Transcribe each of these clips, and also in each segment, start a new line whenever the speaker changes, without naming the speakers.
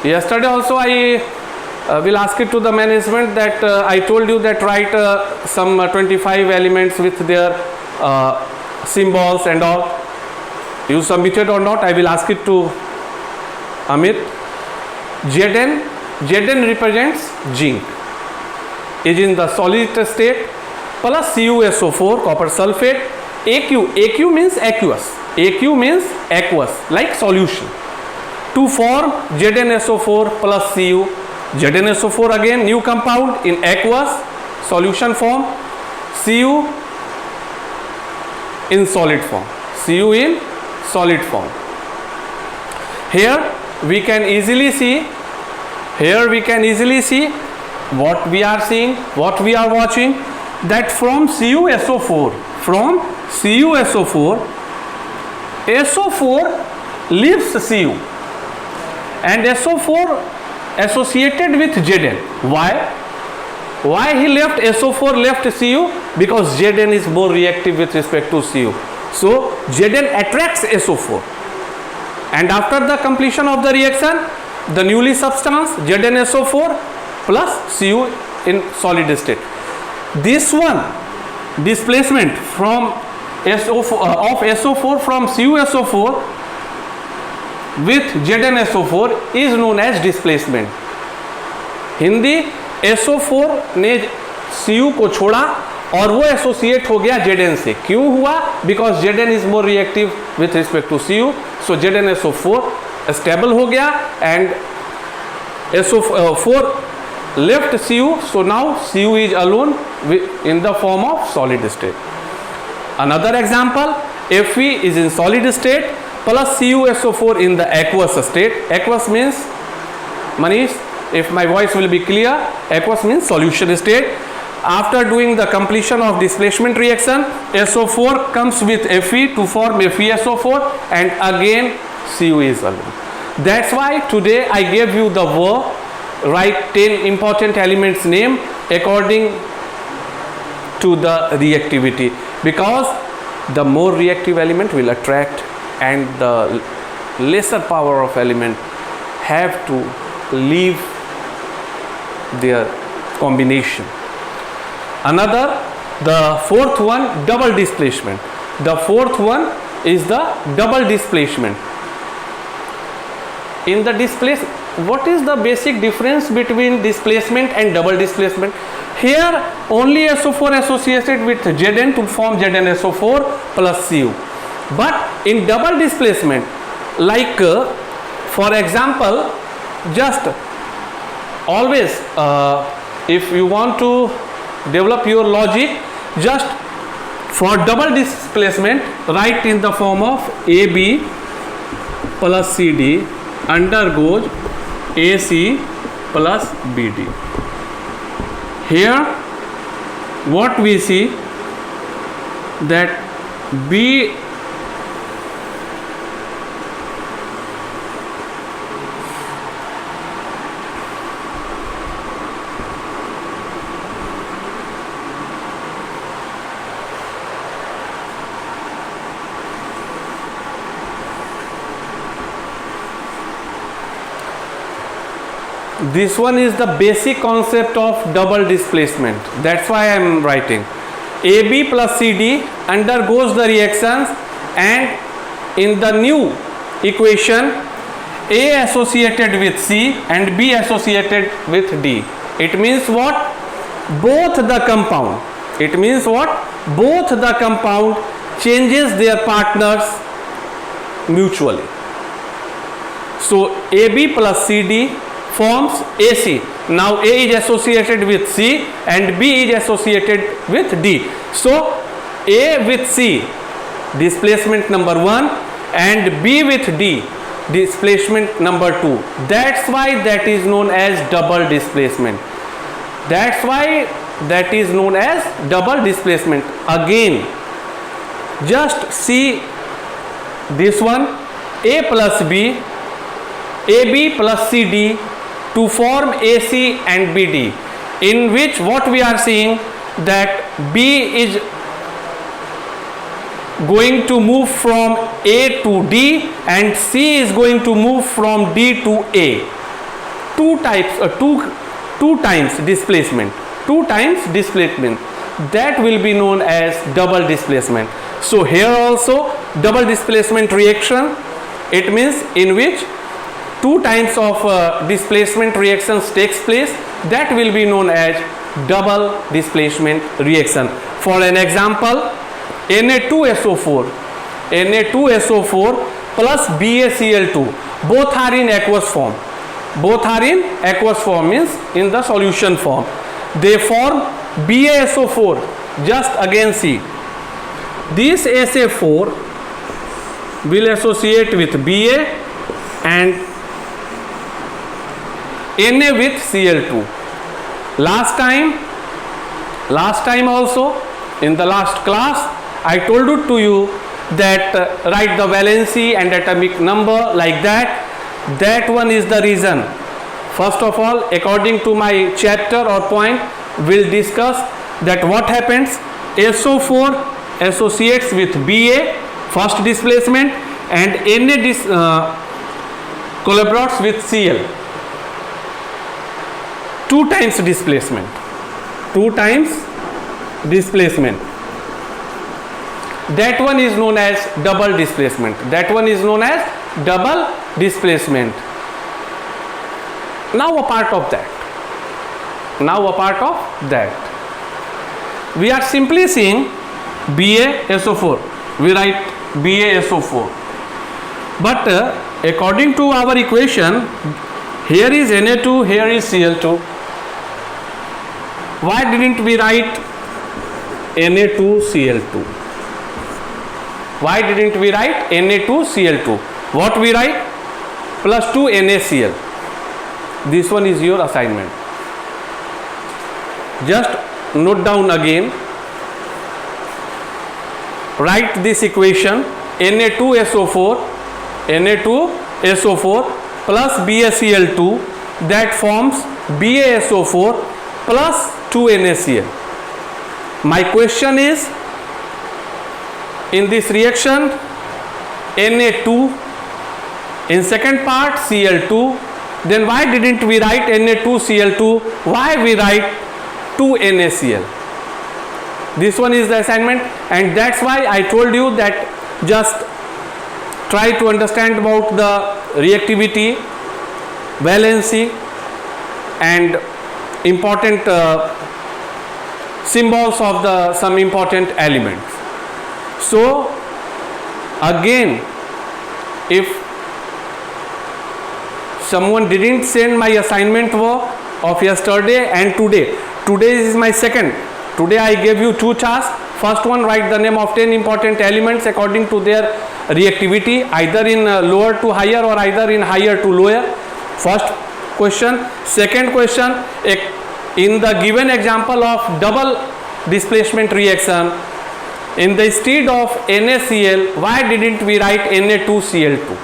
Yesterday also I will ask it to the management that I told you that write some 25 elements with their symbols and all. You submitted or not? I will ask it to Amit. Zn represents zinc, is in the solid state, plus CuSO4 copper sulfate. Aq means aqueous. Aq means aqueous, like solution. To form ZnSO4 plus Cu. ZnSO4 again new compound in aqueous solution form. Cu in solid form. Cu in solid form. Here we can easily see what we are seeing, what we are watching, that from CuSO4, SO4 leaves Cu and SO4 associated with Zn. Why he left SO4 left Cu? Because Zn is more reactive with respect to Cu. So Zn attracts SO4, and after the completion of the reaction, the newly substance ZnSO4 plus Cu in solid state. This one displacement from SO4 from CuSO4 with ZnSO4 is known as displacement. Hindi SO4 ने Cu को छोड़ा और वो associate हो गया Zn से. क्यों हुआ? Because Zn is more reactive with respect to Cu. So ZnSO4 stable हो गया and SO4 left Cu. So now Cu is alone in the form of solid state. Another example, Fe is in solid state plus CuSO4 in the aqueous state. Aqueous means, Manish, if my voice will be clear, aqueous means solution state. After doing the completion of displacement reaction, SO4 comes with Fe to form FeSO4 and again Cu is alone. That's why today I gave you the verb, write 10 important elements name according to the reactivity, because the more reactive element will attract and the lesser power of element have to leave their combination. Another, the fourth one, double displacement. The fourth one is the double displacement. In the displacement, what is the basic difference between displacement and double displacement? Here only SO4 associated with Zn to form ZnSO4 plus Cu. But in double displacement, like for example, just always if you want to develop your logic, just for double displacement write in the form of AB plus CD undergoes AC plus BD. Here what we see that B this one is the basic concept of double displacement. That's why I am writing AB plus CD undergoes the reactions, and in the new equation A associated with C and B associated with D. It means what? Both the compound. It means what? Both the compound changes their partners mutually. So AB plus CD forms AC. Now A is associated with C and B is associated with D. So A with C, displacement number 1, and B with D, displacement number 2. That's why that is known as double displacement. That's why that is known as double displacement. Again, just see this one, A plus B, AB plus CD to form AC and BD, in which what we are seeing that B is going to move from A to D and C is going to move from D to A. two times displacement, that will be known as double displacement. So here also double displacement reaction, it means in which two times of displacement reactions takes place, that will be known as double displacement reaction. For an example, Na2SO4 plus BaCl2, both are in aqueous form. Means in the solution form. They form BaSO4. Just again see, this SA4 will associate with Ba and Na with Cl2. Last time also, in the last class, I told it to you that write the valency and atomic number like that. That one is the reason. First of all, according to my chapter or point, we'll discuss that what happens. SO4 associates with Ba, first displacement, and Na collaborates with Cl. Two times displacement. That one is known as double displacement. Now a part of that, we are simply seeing BaSO4. We write BaSO4. But according to our equation, here is Na2, here is Cl2. Why didn't we write Na2Cl2? What we write? Plus 2 NaCl. This one is your assignment. Just note down again. Write this equation. Na2SO4 plus BaCl2, that forms BaSO4 plus 2 NaCl. My question is, in this reaction, Na2, in second part Cl2, then why didn't we write Na2Cl2? Why we write 2 NaCl? This one is the assignment, and that's why I told you that just try to understand about the reactivity, valency, and important symbols of some important elements. So again, if someone didn't send my assignment work of yesterday and today is my second. Today I gave you two tasks. First one, write the name of 10 important elements according to their reactivity, either in lower to higher or either in higher to lower. First question. Second question, in the given example of double displacement reaction, in the stead of NaCl, why didn't we write Na2Cl2?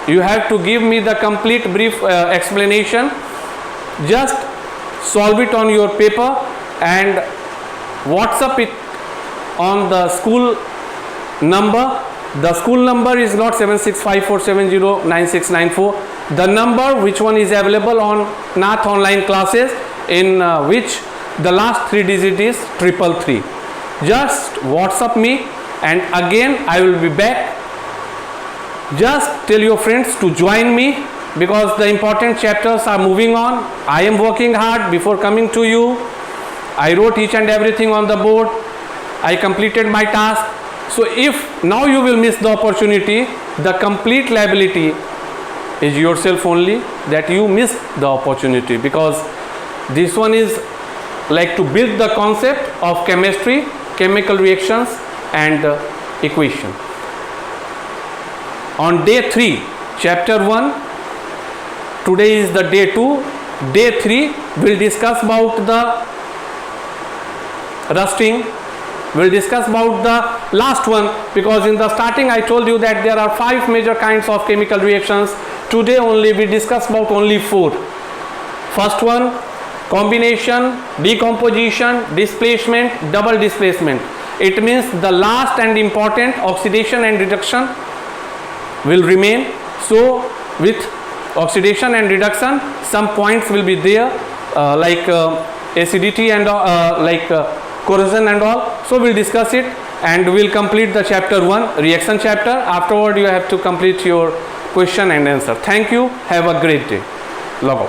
You have to give me the complete brief explanation. Just solve it on your paper and WhatsApp it on the school number. The school number is not 7654709694. The number which one is available on NATH online classes, in which the last 3 digits is 333. Just WhatsApp me, and again I will be back. Just tell your friends to join me, because the important chapters are moving on. I am working hard before coming to you. I wrote each and everything on the board. I completed my task. So if now you will miss the opportunity, the complete liability is yourself only, that you missed the opportunity, because this one is like to build the concept of chemistry, chemical reactions and equation. On day 3, chapter 1, today is the day 2. Day 3 will discuss about the rusting. We'll discuss about the last one, because in the starting I told you that there are 5 major kinds of chemical reactions. Today only we discuss about only 4. First one, combination, decomposition, displacement, double displacement. It means the last and important, oxidation and reduction, will remain. So with oxidation and reduction, some points will be there like acidity and corrosion and all. So we'll discuss it and we'll complete the chapter 1, reaction chapter. Afterward you have to complete your question and answer. Thank you. Have a great day. Log off.